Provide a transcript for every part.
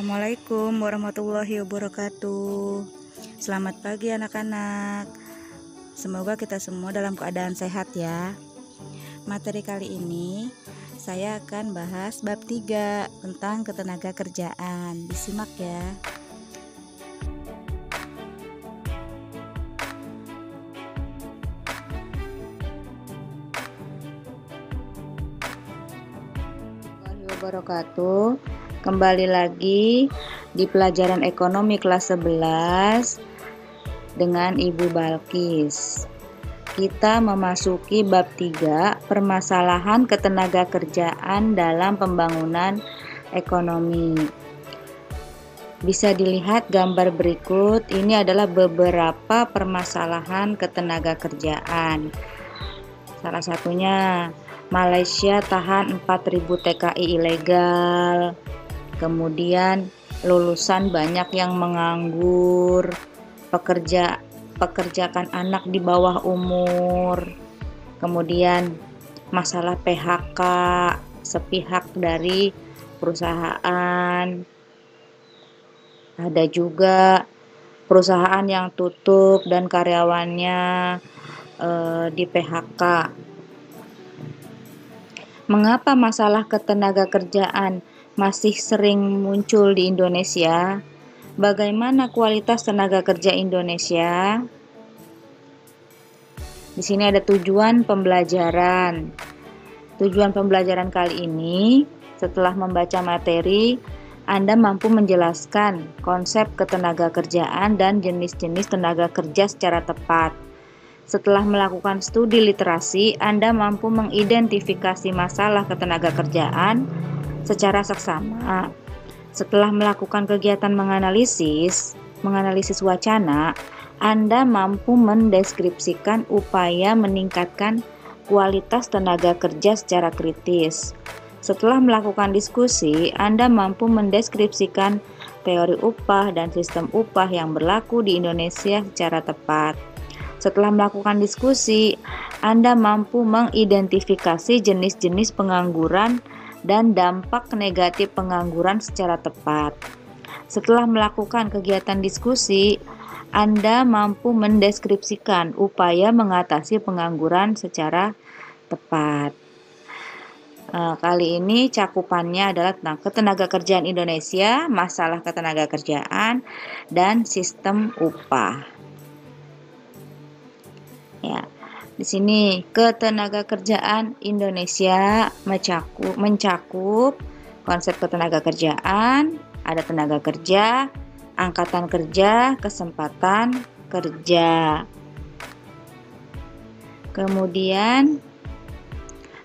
Assalamualaikum warahmatullahi wabarakatuh. Selamat pagi anak-anak. Semoga kita semua dalam keadaan sehat ya. Materi kali ini saya akan bahas bab 3 tentang ketenaga kerjaan. Disimak ya. Wabarakatuh. Kembali lagi di pelajaran ekonomi kelas 11 dengan Ibu Balkis. Kita memasuki bab 3, permasalahan ketenaga kerjaan dalam pembangunan ekonomi. Bisa dilihat gambar berikut, ini adalah beberapa permasalahan ketenaga kerjaan. Salah satunya Malaysia tahan 4.000 TKI ilegal. Kemudian lulusan banyak yang menganggur, pekerjakan anak di bawah umur. Kemudian masalah PHK sepihak dari perusahaan. Ada juga perusahaan yang tutup dan karyawannya di PHK. Mengapa masalah ketenaga kerjaan masih sering muncul di Indonesia? Bagaimana kualitas tenaga kerja Indonesia? Di sini ada tujuan pembelajaran. Tujuan pembelajaran kali ini, setelah membaca materi, Anda mampu menjelaskan konsep ketenaga kerjaan dan jenis-jenis tenaga kerja secara tepat. Setelah melakukan studi literasi, Anda mampu mengidentifikasi masalah ketenaga kerjaan secara seksama. Setelah melakukan kegiatan menganalisis wacana, Anda mampu mendeskripsikan upaya meningkatkan kualitas tenaga kerja secara kritis. Setelah melakukan diskusi, Anda mampu mendeskripsikan teori upah dan sistem upah yang berlaku di Indonesia secara tepat. Setelah melakukan diskusi, Anda mampu mengidentifikasi jenis-jenis pengangguran dan dampak negatif pengangguran secara tepat. Setelah melakukan kegiatan diskusi, Anda mampu mendeskripsikan upaya mengatasi pengangguran secara tepat. Kali ini cakupannya adalah tentang ketenaga kerjaan Indonesia, masalah ketenaga kerjaan, dan sistem upah. Ya, di sini ketenaga kerjaan Indonesia mencakup konsep ketenaga kerjaan, ada tenaga kerja, angkatan kerja, kesempatan kerja. Kemudian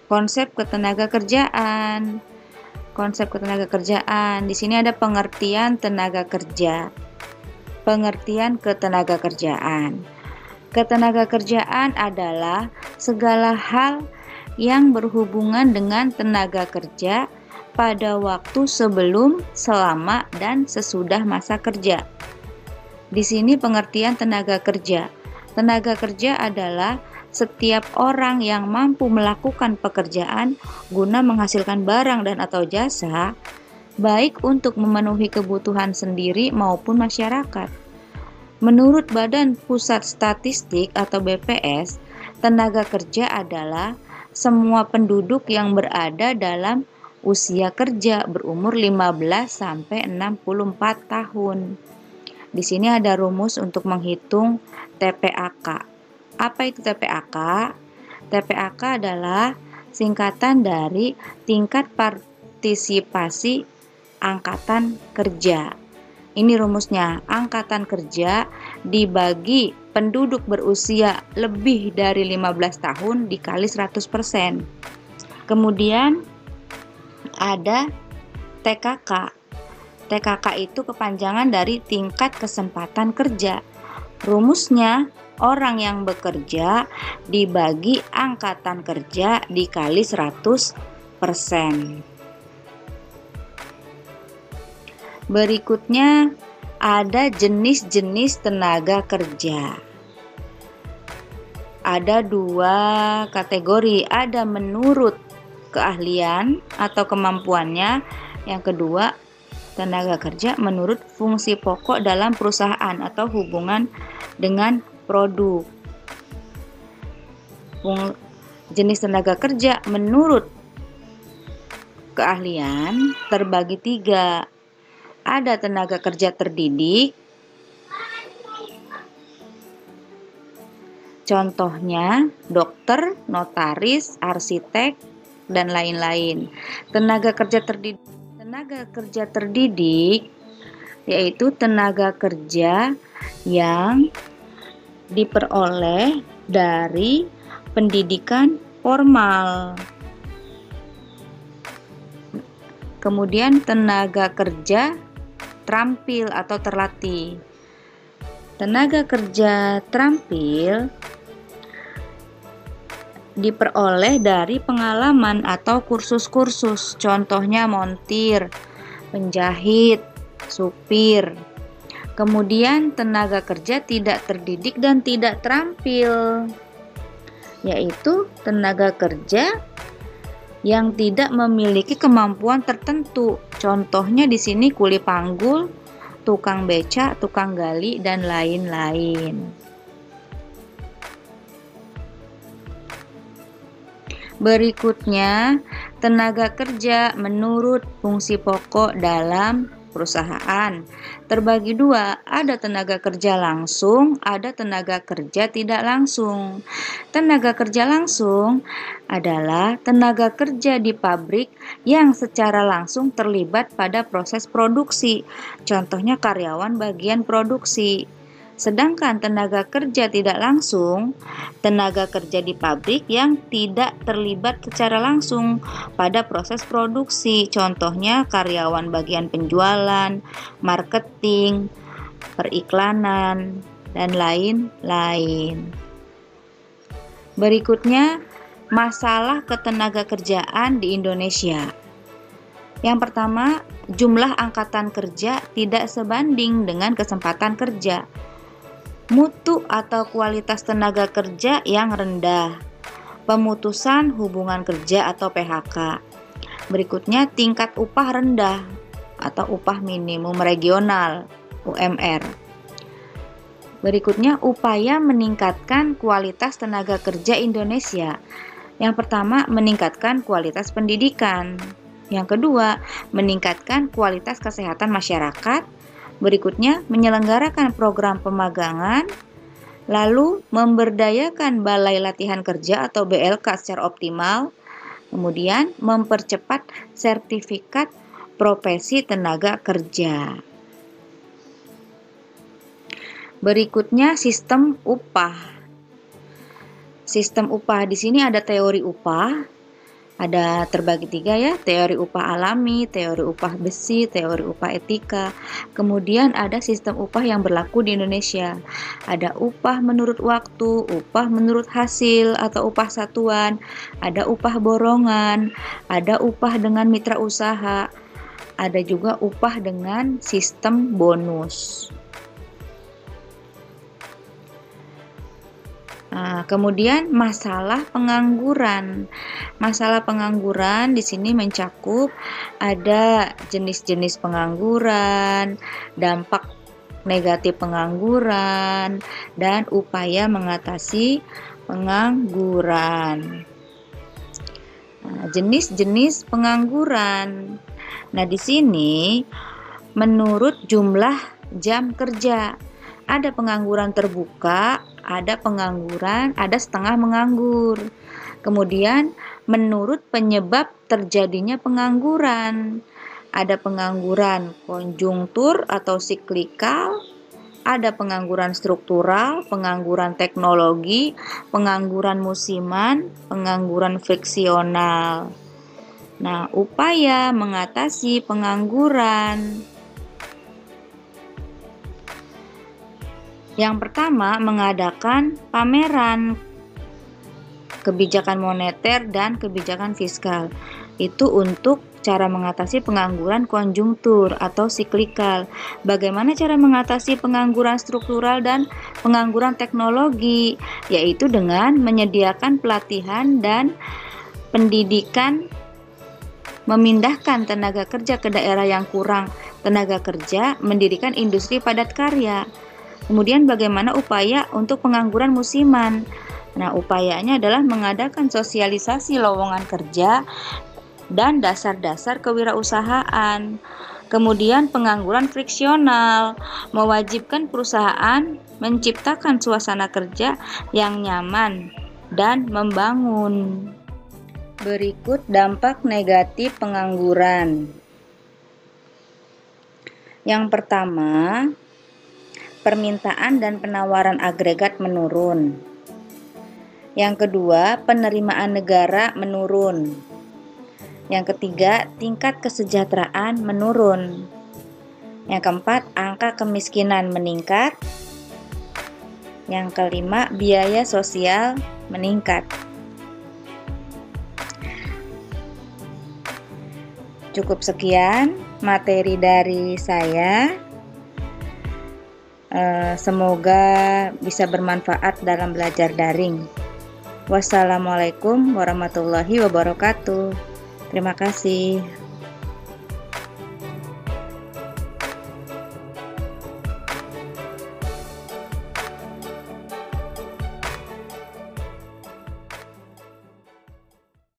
konsep ketenaga kerjaan. Konsep ketenaga kerjaan, di sini ada pengertian tenaga kerja. Pengertian ketenaga kerjaan. Ketenaga kerjaan adalah segala hal yang berhubungan dengan tenaga kerja pada waktu sebelum, selama, dan sesudah masa kerja. Di sini pengertian tenaga kerja. Tenaga kerja adalah setiap orang yang mampu melakukan pekerjaan guna menghasilkan barang dan atau jasa, baik untuk memenuhi kebutuhan sendiri maupun masyarakat. Menurut Badan Pusat Statistik atau BPS, tenaga kerja adalah semua penduduk yang berada dalam usia kerja berumur 15 sampai 64 tahun. Di sini ada rumus untuk menghitung TPAK. Apa itu TPAK? TPAK adalah singkatan dari tingkat partisipasi angkatan kerja. Ini rumusnya, angkatan kerja dibagi penduduk berusia lebih dari 15 tahun dikali 100%. Kemudian ada TKK. TKK itu kepanjangan dari tingkat kesempatan kerja. Rumusnya, orang yang bekerja dibagi angkatan kerja dikali 100%. Berikutnya ada jenis-jenis tenaga kerja. Ada 2 kategori, ada menurut keahlian atau kemampuannya. Yang kedua, tenaga kerja menurut fungsi pokok dalam perusahaan atau hubungan dengan produk. Jenis tenaga kerja menurut keahlian terbagi 3. Ada tenaga kerja terdidik. Contohnya dokter, notaris, arsitek, dan lain-lain. Tenaga kerja terdidik yaitu tenaga kerja yang diperoleh dari pendidikan formal. Kemudian tenaga kerja terampil atau terlatih. Tenaga kerja terampil diperoleh dari pengalaman atau kursus-kursus, contohnya montir, penjahit, supir. Kemudian tenaga kerja tidak terdidik dan tidak terampil, yaitu tenaga kerja yang tidak memiliki kemampuan tertentu. Contohnya di sini kuli panggul, tukang beca, tukang gali, dan lain-lain. Berikutnya, tenaga kerja menurut fungsi pokok dalam perusahaan. Terbagi 2, ada tenaga kerja langsung, ada tenaga kerja tidak langsung. Tenaga kerja langsung adalah tenaga kerja di pabrik yang secara langsung terlibat pada proses produksi. Contohnya karyawan bagian produksi. Sedangkan tenaga kerja tidak langsung, tenaga kerja di pabrik yang tidak terlibat secara langsung pada proses produksi. Contohnya karyawan bagian penjualan, marketing, periklanan, dan lain-lain. Berikutnya, masalah ketenagakerjaan di Indonesia. Yang pertama, jumlah angkatan kerja tidak sebanding dengan kesempatan kerja. Mutu atau kualitas tenaga kerja yang rendah, pemutusan hubungan kerja atau PHK. Berikutnya, tingkat upah rendah atau upah minimum regional UMR. Berikutnya, upaya meningkatkan kualitas tenaga kerja Indonesia. Yang pertama, meningkatkan kualitas pendidikan. Yang kedua, meningkatkan kualitas kesehatan masyarakat. Berikutnya, menyelenggarakan program pemagangan, lalu memberdayakan Balai Latihan Kerja atau BLK secara optimal, kemudian mempercepat sertifikat profesi tenaga kerja. Berikutnya, sistem upah. Sistem upah di sini ada teori upah. Ada terbagi 3 ya, teori upah alami, teori upah besi, teori upah etika. Kemudian ada sistem upah yang berlaku di Indonesia. Ada upah menurut waktu, upah menurut hasil atau upah satuan, ada upah borongan, ada upah dengan mitra usaha, ada juga upah dengan sistem bonus. Kemudian masalah pengangguran. Masalah pengangguran di sini mencakup ada jenis-jenis pengangguran, dampak negatif pengangguran, dan upaya mengatasi pengangguran. Jenis-jenis pengangguran. Nah, di sini menurut jumlah jam kerja. Ada pengangguran terbuka, ada pengangguran, ada setengah menganggur. Kemudian menurut penyebab terjadinya pengangguran. Ada pengangguran konjungtur atau siklikal, ada pengangguran struktural, pengangguran teknologi, pengangguran musiman, pengangguran friksional. Nah, upaya mengatasi pengangguran. Yang pertama, mengadakan pameran kebijakan moneter dan kebijakan fiskal. Itu untuk cara mengatasi pengangguran konjungtur atau siklikal. Bagaimana cara mengatasi pengangguran struktural dan pengangguran teknologi? Yaitu dengan menyediakan pelatihan dan pendidikan, memindahkan tenaga kerja ke daerah yang kurang tenaga kerja, mendirikan industri padat karya. Kemudian bagaimana upaya untuk pengangguran musiman? Nah, upayanya adalah mengadakan sosialisasi lowongan kerja dan dasar-dasar kewirausahaan. Kemudian pengangguran friksional, mewajibkan perusahaan menciptakan suasana kerja yang nyaman dan membangun. Berikut dampak negatif pengangguran. Yang pertama, permintaan dan penawaran agregat menurun. Yang kedua, penerimaan negara menurun. Yang ketiga, tingkat kesejahteraan menurun. Yang keempat, angka kemiskinan meningkat. Yang kelima, biaya sosial meningkat. Cukup sekian materi dari saya. Semoga bisa bermanfaat dalam belajar daring. Wassalamualaikum warahmatullahi wabarakatuh. Terima kasih.